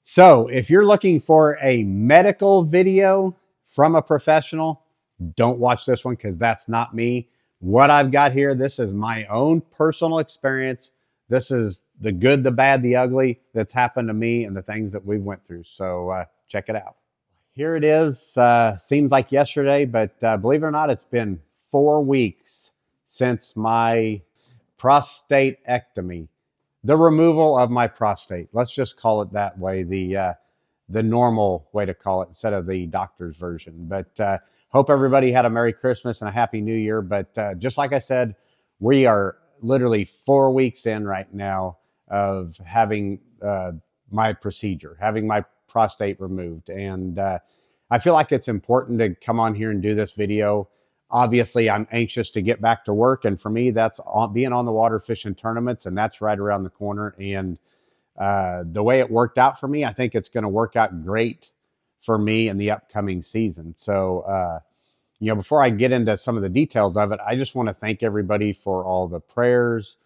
So if you're looking for a medical video from a professional, don't watch this one because that's not me. What I've got here, this is my own personal experience. This is the good, the bad, the ugly that's happened to me and the things that we've went through. So check it out. Here it is. Seems like yesterday, but believe it or not, it's been 4 weeks since my prostatectomy, the removal of my prostate. Let's just call it that way, the normal way to call it instead of the doctor's version. But hope everybody had a Merry Christmas and a Happy New Year. But just like I said, we are literally 4 weeks in right now of having my procedure, having my prostate removed. And I feel like it's important to come on here and do this video. Obviously, I'm anxious to get back to work. And for me, that's being on the water fishing tournaments. And that's right around the corner. And the way it worked out for me, I think it's going to work out great for me in the upcoming season. So, before I get into some of the details of it, I just want to thank everybody for all the prayers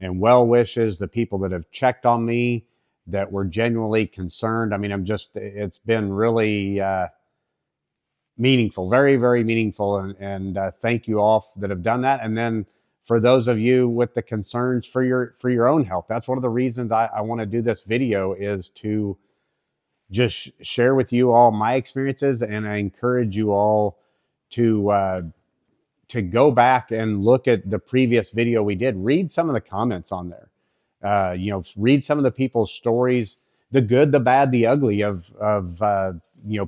and well wishes, the people that have checked on me, that were genuinely concerned. I mean, it's been really meaningful, very, very meaningful. And thank you all that have done that. And then for those of you with the concerns for your own health, that's one of the reasons I want to do this video, is to just share with you all my experiences. And I encourage you all to go back and look at the previous video we did. Read some of the comments on there. Read some of the people's stories, the good, the bad, the ugly of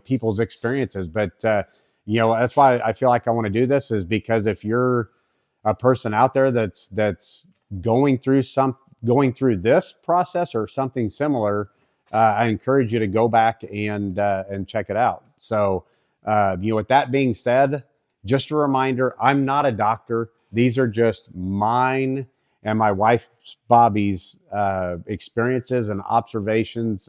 people's experiences. But that's why I feel like I want to do this, is because if you're a person out there that's going through this process or something similar, I encourage you to go back and check it out. So, with that being said, just a reminder, I'm not a doctor. These are just mine and my wife Bobby's experiences and observations.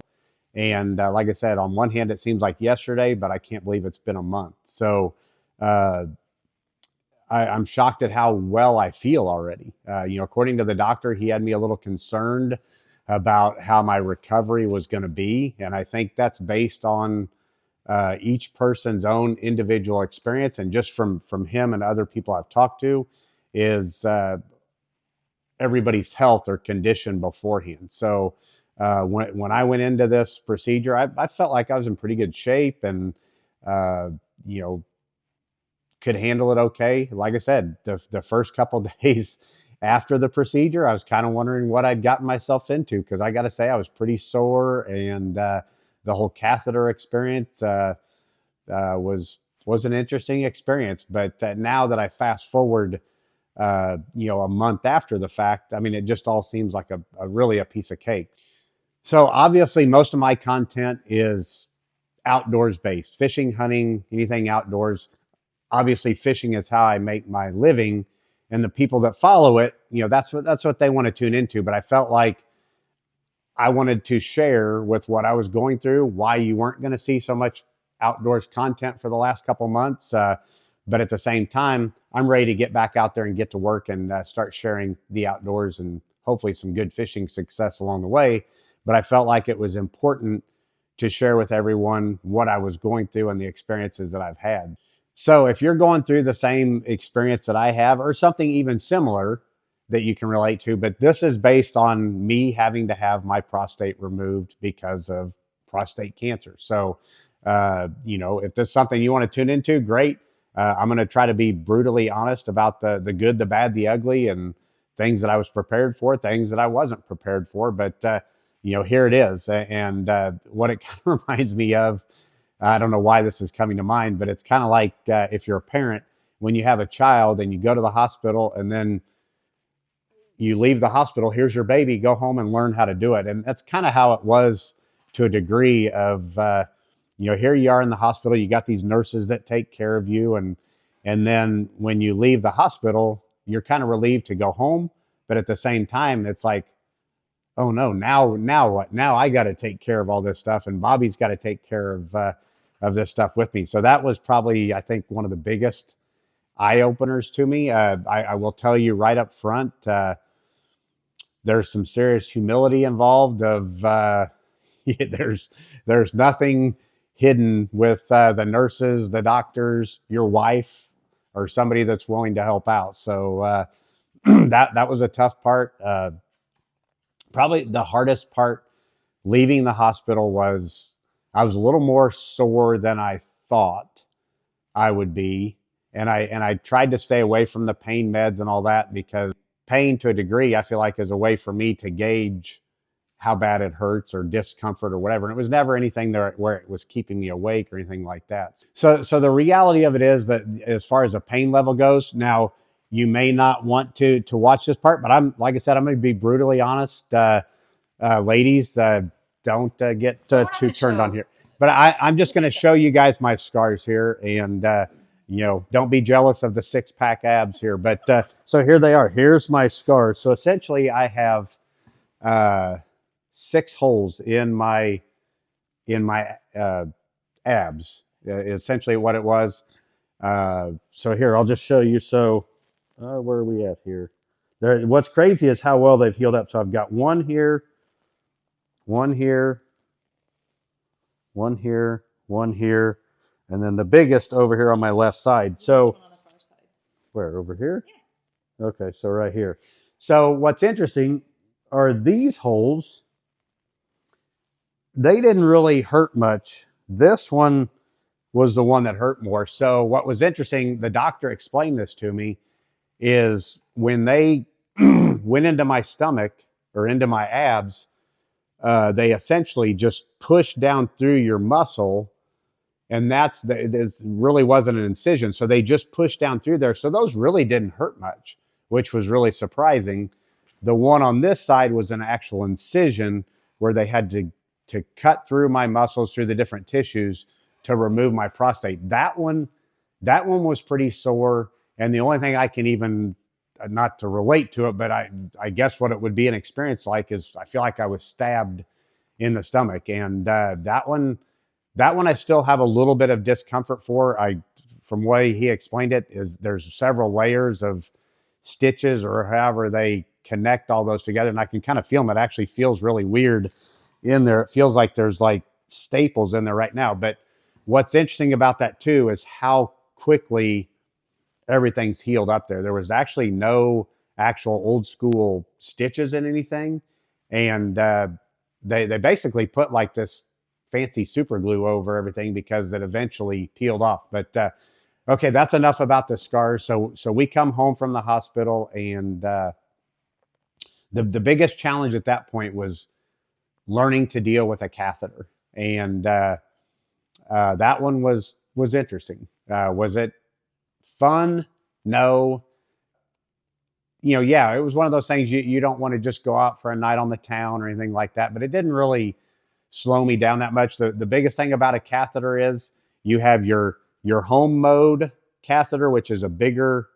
And like I said, on one hand, it seems like yesterday, but I can't believe it's been a month. So I'm shocked at how well I feel already. According to the doctor, he had me a little concerned about how my recovery was going to be. And I think that's based on each person's own individual experience. And just from him and other people I've talked to, is everybody's health or condition beforehand. So when I went into this procedure, I felt like I was in pretty good shape and, could handle it okay. Like I said, the first couple of days after the procedure, I was kind of wondering what I'd gotten myself into, because I got to say I was pretty sore, and the whole catheter experience was an interesting experience. But now that I fast forward, a month after the fact, I mean, it just all seems like a really a piece of cake. So obviously most of my content is outdoors based, fishing, hunting, anything outdoors. Obviously fishing is how I make my living, and the people that follow it, that's what they want to tune into. But I felt like I wanted to share with what I was going through, why you weren't going to see so much outdoors content for the last couple months. But at the same time, I'm ready to get back out there and get to work and start sharing the outdoors and hopefully some good fishing success along the way. But I felt like it was important to share with everyone what I was going through and the experiences that I've had. So if you're going through the same experience that I have, or something even similar that you can relate to, but this is based on me having to have my prostate removed because of prostate cancer. So, if there's something you want to tune into, great. I'm going to try to be brutally honest about the good, the bad, the ugly, and things that I was prepared for, things that I wasn't prepared for. But, here it is. And what it kind of reminds me of, I don't know why this is coming to mind, but it's kind of like if you're a parent, when you have a child and you go to the hospital and then you leave the hospital, here's your baby, go home and learn how to do it. And that's kind of how it was to a degree of, here you are in the hospital, you got these nurses that take care of you. And then when you leave the hospital, you're kind of relieved to go home. But at the same time, it's like, oh no, now what? Now I got to take care of all this stuff, and Bobby's got to take care of this stuff with me. So that was probably, I think, one of the biggest eye openers to me. I will tell you right up front, there's some serious humility involved of, there's nothing hidden with the nurses, the doctors, your wife, or somebody that's willing to help out. So that was a tough part. Probably the hardest part leaving the hospital was I was a little more sore than I thought I would be. And I tried to stay away from the pain meds and all that, because pain, to a degree, I feel like is a way for me to gauge how bad it hurts or discomfort or whatever. And it was never anything there where it was keeping me awake or anything like that. So the reality of it is that as far as the pain level goes, now you may not want to watch this part, but like I said, I'm going to be brutally honest. Ladies, don't get too turned on here. But I'm just going to show you guys my scars here, and don't be jealous of the 6-pack abs here. But so here they are. Here's my scars. So essentially, I have 6 holes in my abs. Essentially, what it was. So here, I'll just show you. So where are we at here? What's crazy is how well they've healed up. So I've got one here, one here, one here, one here, and then the biggest over here on my left side. So on the far side. Where, over here? Yeah. Okay, so right here. So what's interesting are these holes. They didn't really hurt much. This one was the one that hurt more. So what was interesting, the doctor explained this to me, is when they went into my stomach or into my abs, they essentially just pushed down through your muscle, and this really wasn't an incision. So they just pushed down through there. So those really didn't hurt much, which was really surprising. The one on this side was an actual incision where they had to cut through my muscles, through the different tissues, to remove my prostate. That one was pretty sore. And the only thing I can even, not to relate to it, but I guess what it would be an experience like is I feel like I was stabbed in the stomach. And that one I still have a little bit of discomfort for. From the way he explained it, is there's several layers of stitches or however they connect all those together. And I can kind of feel them. It actually feels really weird in there. It feels like there's like staples in there right now. But what's interesting about that too is how quickly everything's healed up there. There was actually no actual old school stitches in anything. And they basically put like this fancy super glue over everything because it eventually peeled off. But okay, that's enough about the scars. So we come home from the hospital, and the biggest challenge at that point was learning to deal with a catheter. And that one was interesting. Was it fun? No. Yeah, it was one of those things you don't want to just go out for a night on the town or anything like that, but it didn't really slow me down that much. The biggest thing about a catheter is you have your home mode catheter, which is a bigger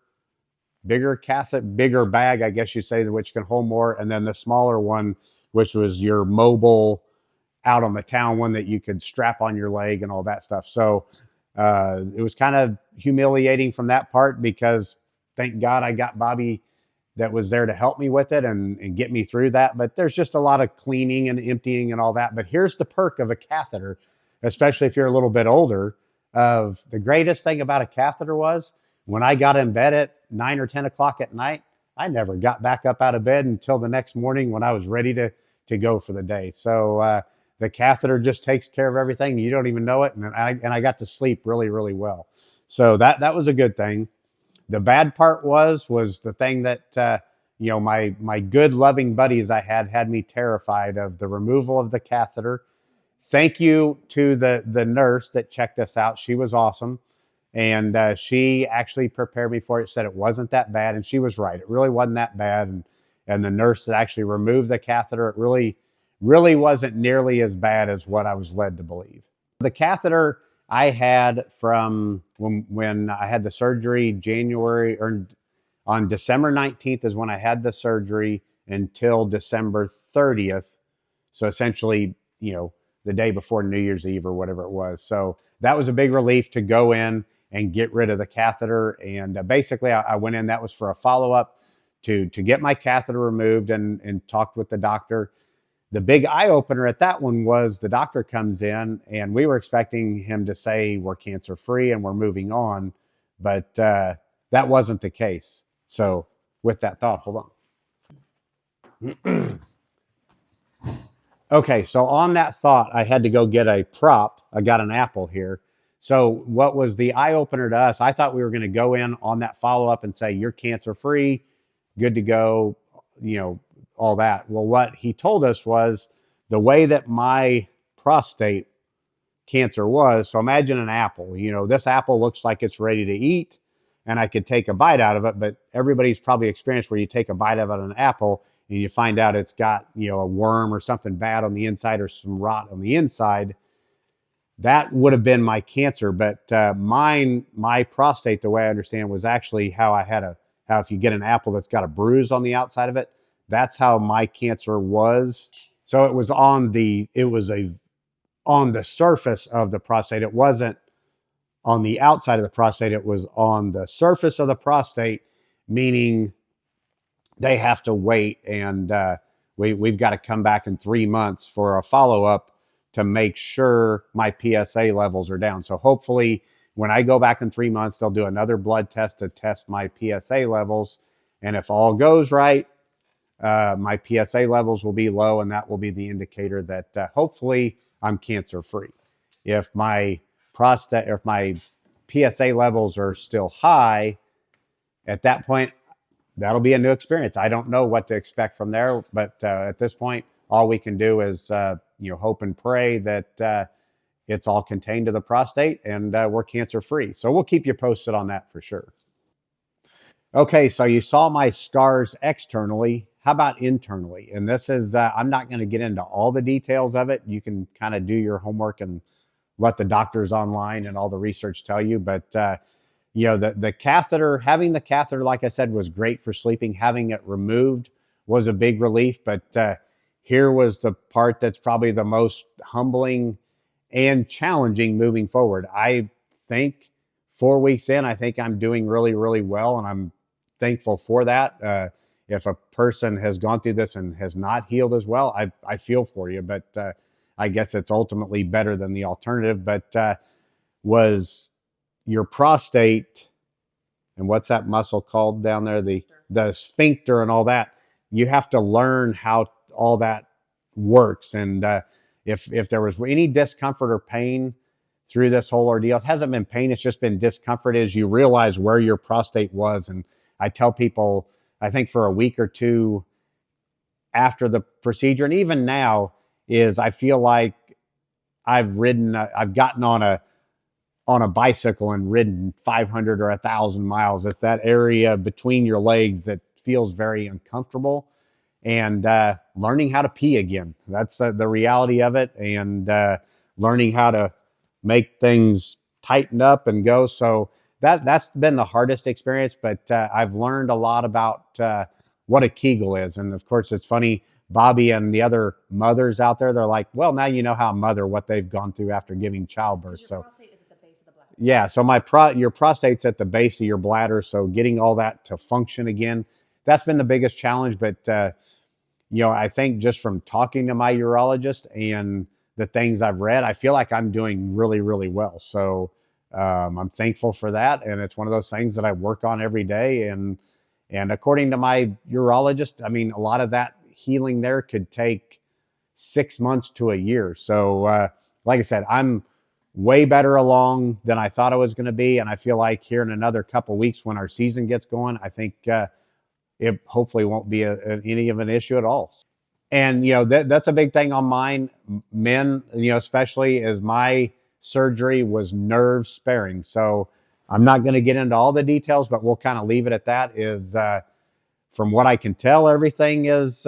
catheter, bigger bag, I guess you say, which can hold more. And then the smaller one, which was your mobile out on the town one that you could strap on your leg and all that stuff. So it was kind of humiliating from that part, because thank God I got Bobby that was there to help me with it and get me through that. But there's just a lot of cleaning and emptying and all that. But here's the perk of a catheter, especially if you're a little bit older. Of the greatest thing about a catheter was when I got in bed at 9 or 10 o'clock at night, I never got back up out of bed until the next morning when I was ready to go for the day. So the catheter just takes care of everything. You don't even know it. And I got to sleep really, really well. So that was a good thing. The bad part was the thing that, my good loving buddies I had me terrified of: the removal of the catheter. Thank you to the nurse that checked us out. She was awesome. And she actually prepared me for it, said it wasn't that bad. And she was right. It really wasn't that bad. And the nurse that actually removed the catheter, it really, really wasn't nearly as bad as what I was led to believe. The catheter I had from when I had the surgery, January, or on December 19th is when I had the surgery, until December 30th. So essentially, the day before New Year's Eve or whatever it was. So that was a big relief to go in and get rid of the catheter. And basically I went in, that was for a follow-up to get my catheter removed, and talked with the doctor. The big eye opener at that one was the doctor comes in and we were expecting him to say we're cancer free and we're moving on, but that wasn't the case. So with that thought, hold on. Okay, so on that thought, I had to go get a prop. I got an apple here. So what was the eye opener to us? I thought we were going to go in on that follow up and say you're cancer free, good to go, you know, all that. Well, what he told us was the way that my prostate cancer was. So imagine an apple. You know, this apple looks like it's ready to eat, and I could take a bite out of it. But everybody's probably experienced where you take a bite out of an apple and you find out it's got, you know, a worm or something bad on the inside or some rot on the inside. That would have been my cancer, but my prostate, the way I understand, was actually how how if you get an apple that's got a bruise on the outside of it, that's how my cancer was. So it was on the surface of the prostate. It wasn't on the outside of the prostate. It was on the surface of the prostate, meaning they have to wait, and we've got to come back in 3 months for a follow-up to make sure my PSA levels are down. So hopefully when I go back in 3 months, they'll do another blood test to test my PSA levels. And if all goes right, my PSA levels will be low, and that will be the indicator that hopefully I'm cancer free. If my PSA levels are still high, at that point, that'll be a new experience. I don't know what to expect from there, but at this point, all we can do is hope and pray that it's all contained to the prostate and we're cancer free. So we'll keep you posted on that for sure. Okay, so you saw my scars externally. How about internally? And this is, I'm not going to get into all the details of it. You can kind of do your homework and let the doctors online and all the research tell you. But, the catheter, having the catheter, like I said, was great for sleeping. Having it removed was a big relief. But here was the part that's probably the most humbling and challenging moving forward. I think 4 weeks in, I think I'm doing really, really well. And I'm thankful for that. If a person has gone through this and has not healed as well, I feel for you, but I guess it's ultimately better than the alternative. But was your prostate, and what's that muscle called down there? The sphincter and all that. You have to learn how all that works. And if there was any discomfort or pain through this whole ordeal, it hasn't been pain, it's just been discomfort as you realize where your prostate was. And I tell people, I think for a week or two after the procedure, and even now, is I feel like I've gotten on a bicycle and ridden 500 or 1,000 miles. It's that area between your legs that feels very uncomfortable, and learning how to pee again. That's the reality of it, and learning how to make things tighten up and go. So that's been the hardest experience, but I've learned a lot about what a Kegel is. And of course, it's funny, Bobby and the other mothers out there, they're like, well, now you know how a mother, what they've gone through after giving childbirth. Your so prostate is at the base of the bladder. Yeah, so your prostate's at the base of your bladder, so getting all that to function again, that's been the biggest challenge. But I think just from talking to my urologist and the things I've read, I feel like I'm doing really, really well. So I'm thankful for that, and it's one of those things that I work on every day. And according to my urologist, I mean, a lot of that healing there could take 6 months to a year. So like I said, I'm way better along than I thought I was going to be. And I feel like here in another couple weeks when our season gets going, I think it hopefully won't be any of an issue at all. And, that's a big thing on mine. Men, especially, as my surgery was nerve sparing. So I'm not going to get into all the details, but we'll kind of leave it at that. Is from what I can tell, everything is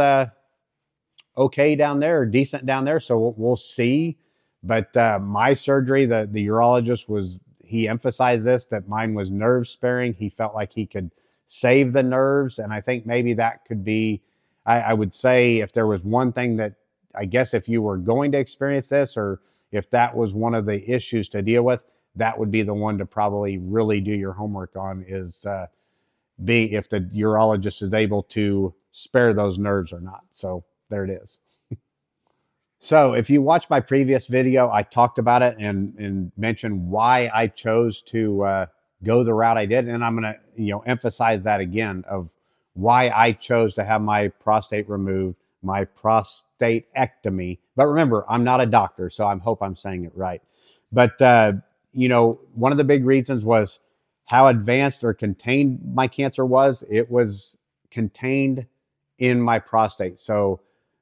okay down there, or decent down there. So we'll see. But my surgery, the urologist he emphasized this, that mine was nerve sparing. He felt like he could save the nerves. And I think maybe that could be, I would say, if there was one thing that, I guess, if you were going to experience this, or if that was one of the issues to deal with, that would be the one to probably really do your homework on, is if the urologist is able to spare those nerves or not. So there it is. So if you watch my previous video, I talked about it and mentioned why I chose to go the route I did. And I'm going to, emphasize that again of why I chose to have my prostate removed, my prostatectomy. But remember, I'm not a doctor, so I hope I'm saying it right. But, one of the big reasons was how advanced or contained my cancer was. It was contained in my prostate. So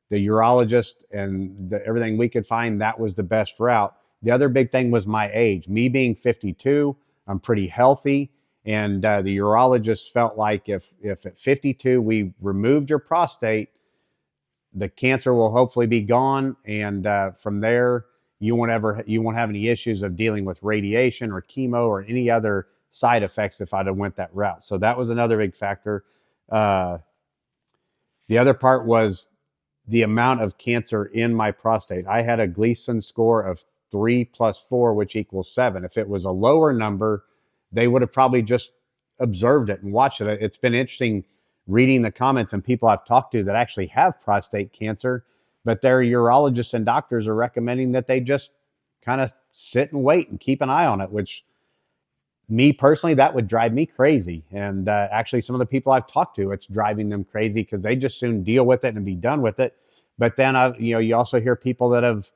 the urologist and everything we could find, that was the best route. The other big thing was my age. Me being 52, I'm pretty healthy. And the urologist felt like if at 52 we removed your prostate, the cancer will hopefully be gone. And from there, you won't have any issues of dealing with radiation or chemo or any other side effects if I'd have went that route. So that was another big factor. The other part was the amount of cancer in my prostate. I had a Gleason score of 3 plus 4, which equals 7. If it was a lower number, they would have probably just observed it and watched it. It's been interesting reading the comments and people I've talked to that actually have prostate cancer, but their urologists and doctors are recommending that they just kind of sit and wait and keep an eye on it, which me personally, that would drive me crazy. And actually, some of the people I've talked to, it's driving them crazy because they just soon deal with it and be done with it. But then, you also hear people that have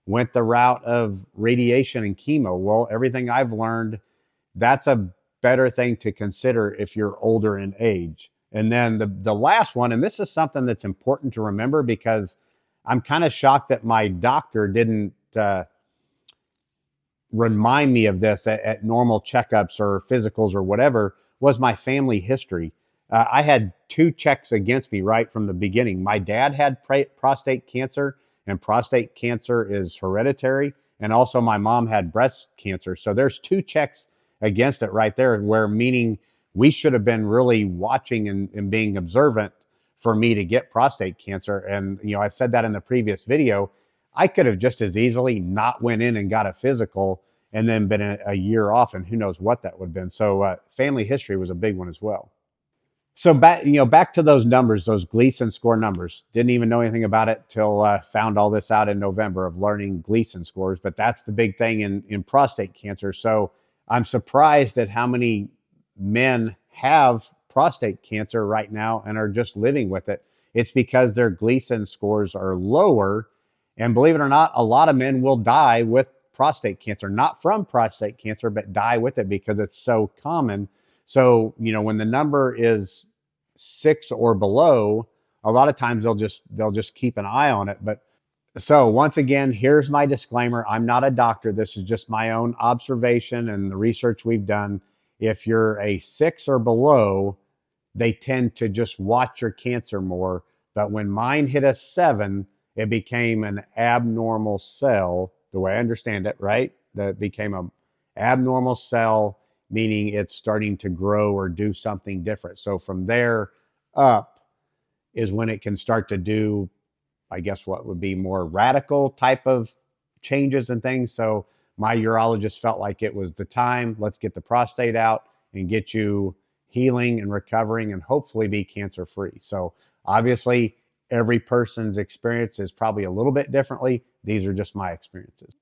went the route of radiation and chemo. Well, everything I've learned, that's a better thing to consider if you're older in age. And then the last one, and this is something that's important to remember because I'm kind of shocked that my doctor didn't remind me of this at normal checkups or physicals or whatever, was my family history. I had 2 checks against me right from the beginning. My dad had prostate cancer, and prostate cancer is hereditary. And also my mom had breast cancer. So there's 2 checks against it right there, where meaning we should have been really watching and being observant for me to get prostate cancer. And, I said that in the previous video. I could have just as easily not went in and got a physical and then been a year off, and who knows what that would have been. So family history was a big one as well. So back to those numbers, those Gleason score numbers. Didn't even know anything about it till found all this out in November of learning Gleason scores. But that's the big thing in prostate cancer. So I'm surprised at how many men have prostate cancer right now and are just living with it. It's because their Gleason scores are lower. And believe it or not, a lot of men will die with prostate cancer, not from prostate cancer, but die with it because it's so common. So, when the number is 6 or below, a lot of times they'll just keep an eye on it. But so once again, here's my disclaimer. I'm not a doctor. This is just my own observation and the research we've done. If you're a 6 or below, they tend to just watch your cancer more. But when mine hit a 7, it became an abnormal cell, the way I understand it, right? That became an abnormal cell, meaning it's starting to grow or do something different. So from there up is when it can start to do, I guess, what would be more radical type of changes and things. So my urologist felt like it was the time. Let's get the prostate out and get you healing and recovering and hopefully be cancer free. So obviously, every person's experience is probably a little bit differently. These are just my experiences.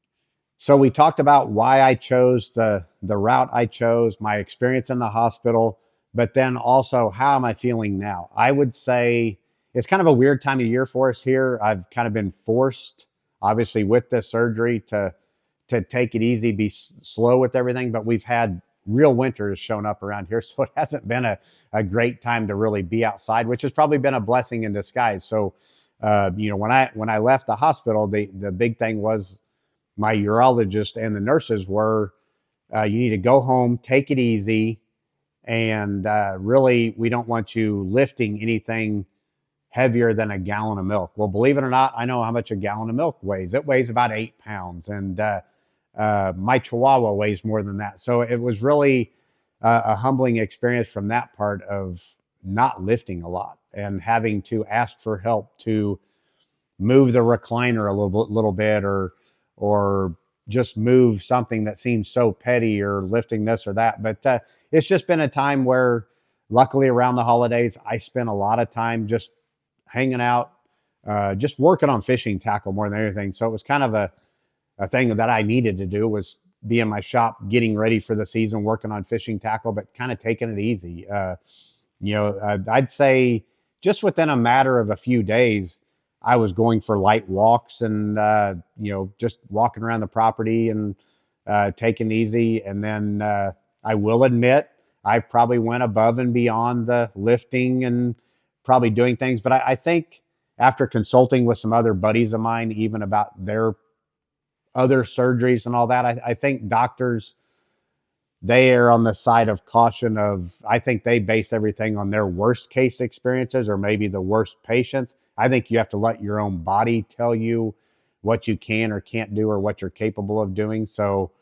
So we talked about why I chose the route I chose, my experience in the hospital, but then also how am I feeling now? I would say it's kind of a weird time of year for us here. I've kind of been forced, obviously, with this surgery to take it easy, be slow with everything, but we've had real winters shown up around here. So it hasn't been a great time to really be outside, which has probably been a blessing in disguise. So, when I left the hospital, the big thing was my urologist and the nurses were, you need to go home, take it easy. And really, we don't want you lifting anything heavier than a gallon of milk. Well, believe it or not, I know how much a gallon of milk weighs. It weighs about 8 pounds. And my Chihuahua weighs more than that. So it was really a humbling experience from that part of not lifting a lot and having to ask for help to move the recliner a little bit or just move something that seems so petty or lifting this or that. But it's just been a time where luckily around the holidays, I spent a lot of time just hanging out, just working on fishing tackle more than anything. So it was kind of a thing that I needed to do, was be in my shop getting ready for the season, working on fishing tackle, but kind of taking it easy. I'd say just within a matter of a few days, I was going for light walks and, just walking around the property and taking it easy. And then I will admit, I've probably went above and beyond the lifting and probably doing things. But I think after consulting with some other buddies of mine, even about their other surgeries and all that, I think doctors, they are on the side of caution of, I think they base everything on their worst case experiences or maybe the worst patients. I think you have to let your own body tell you what you can or can't do or what you're capable of doing. So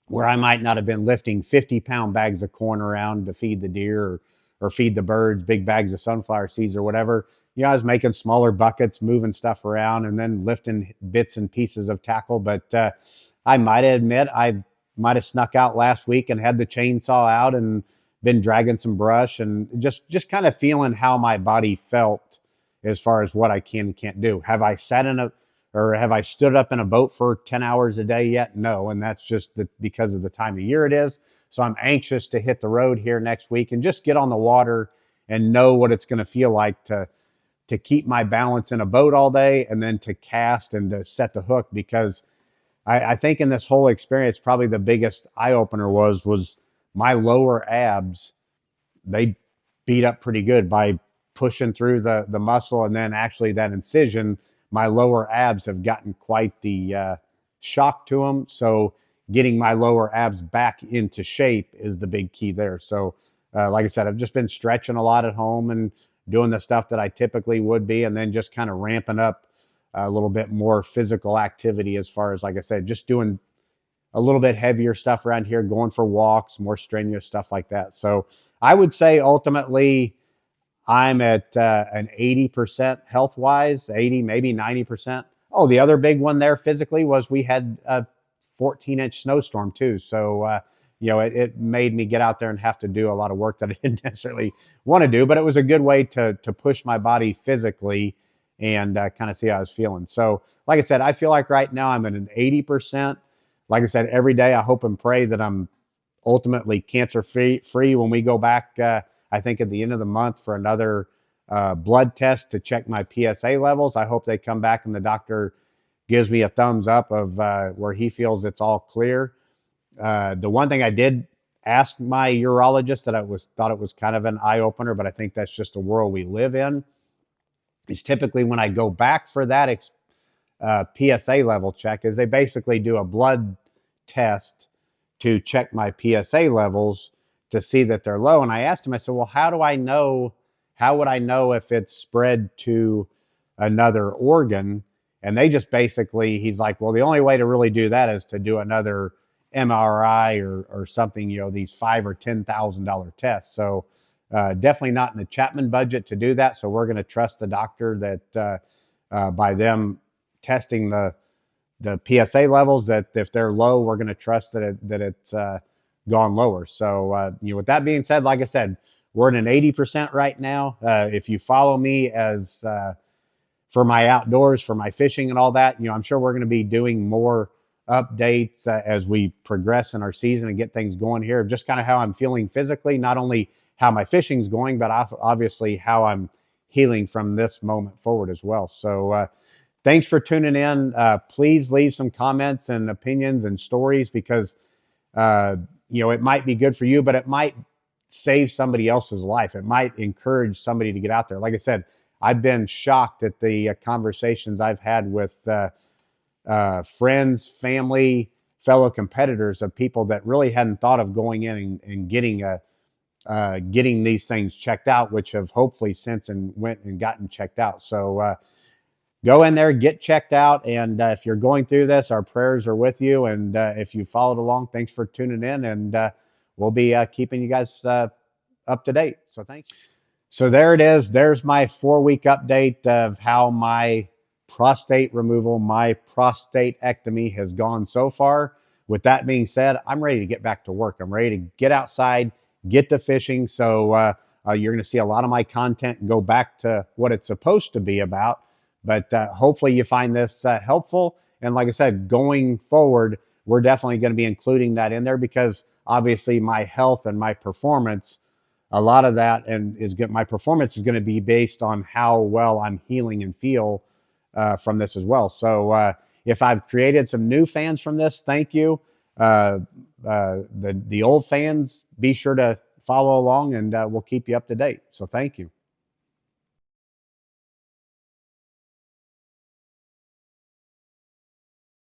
where I might not have been lifting 50-pound bags of corn around to feed the deer or feed the birds, big bags of sunflower seeds or whatever, I was making smaller buckets, moving stuff around and then lifting bits and pieces of tackle. But I might admit, I might have snuck out last week and had the chainsaw out and been dragging some brush and just kind of feeling how my body felt as far as what I can and can't do. Have I have I stood up in a boat for 10 hours a day yet? No. And that's just because of the time of year it is. So I'm anxious to hit the road here next week and just get on the water and know what it's going to feel like to keep my balance in a boat all day and then to cast and to set the hook. Because I think in this whole experience, probably the biggest eye opener was my lower abs. They beat up pretty good by pushing through the muscle, and then actually that incision, my lower abs have gotten quite the shock to them. So getting my lower abs back into shape is the big key there. So like I said, I've just been stretching a lot at home and doing the stuff that I typically would be, and then just kind of ramping up a little bit more physical activity as far as, like I said, just doing a little bit heavier stuff around here, going for walks, more strenuous stuff like that. So I would say ultimately I'm at an 80% health-wise, 80, maybe 90%. Oh, the other big one there physically was we had a 14-inch snowstorm too. So, it made me get out there and have to do a lot of work that I didn't necessarily want to do, but it was a good way to push my body physically and kind of see how I was feeling. So like I said, I feel like right now I'm at an 80%. Like I said, every day I hope and pray that I'm ultimately cancer free when we go back, I think at the end of the month for another blood test to check my PSA levels. I hope they come back and the doctor gives me a thumbs up of where he feels it's all clear. The one thing I did ask my urologist that thought it was kind of an eye opener, but I think that's just the world we live in, is typically when I go back for that PSA level check, is they basically do a blood test to check my PSA levels to see that they're low. And I asked him, I said, well, how would I know if it's spread to another organ? And they just basically, he's like, well, the only way to really do that is to do another MRI or something, these $5,000 or $10,000 tests. So definitely not in the Chapman budget to do that. So we're going to trust the doctor that by them testing the PSA levels, that if they're low, we're going to trust that it's gone lower. So with that being said, like I said, we're at an 80% right now. If you follow me as for my outdoors, for my fishing and all that, I'm sure we're going to be doing more updates as we progress in our season and get things going here, just kind of how I'm feeling physically, not only how my fishing's going, but obviously how I'm healing from this moment forward as well. So thanks for tuning in. Please leave some comments and opinions and stories, because it might be good for you, but it might save somebody else's life. It might encourage somebody to get out there. Like I said, I've been shocked at the conversations I've had with friends, family, fellow competitors, of people that really hadn't thought of going in and getting these things checked out, which have hopefully since and went and gotten checked out. So go in there, get checked out. And if you're going through this, our prayers are with you. And if you followed along, thanks for tuning in. And we'll be keeping you guys up to date. So thanks. So there it is. There's my 4-week update of how my prostate removal, my prostatectomy has gone so far. With that being said, I'm ready to get back to work. I'm ready to get outside, get to fishing. So You're going to see a lot of my content go back to what it's supposed to be about. But hopefully you find this helpful. And like I said, going forward, we're definitely going to be including that in there, because obviously my health and my performance, a lot of that and is good. My performance is going to be based on how well I'm healing and feel from this as well. So if I've created some new fans from this, thank you. The old fans, be sure to follow along, and we'll keep you up to date. So thank you.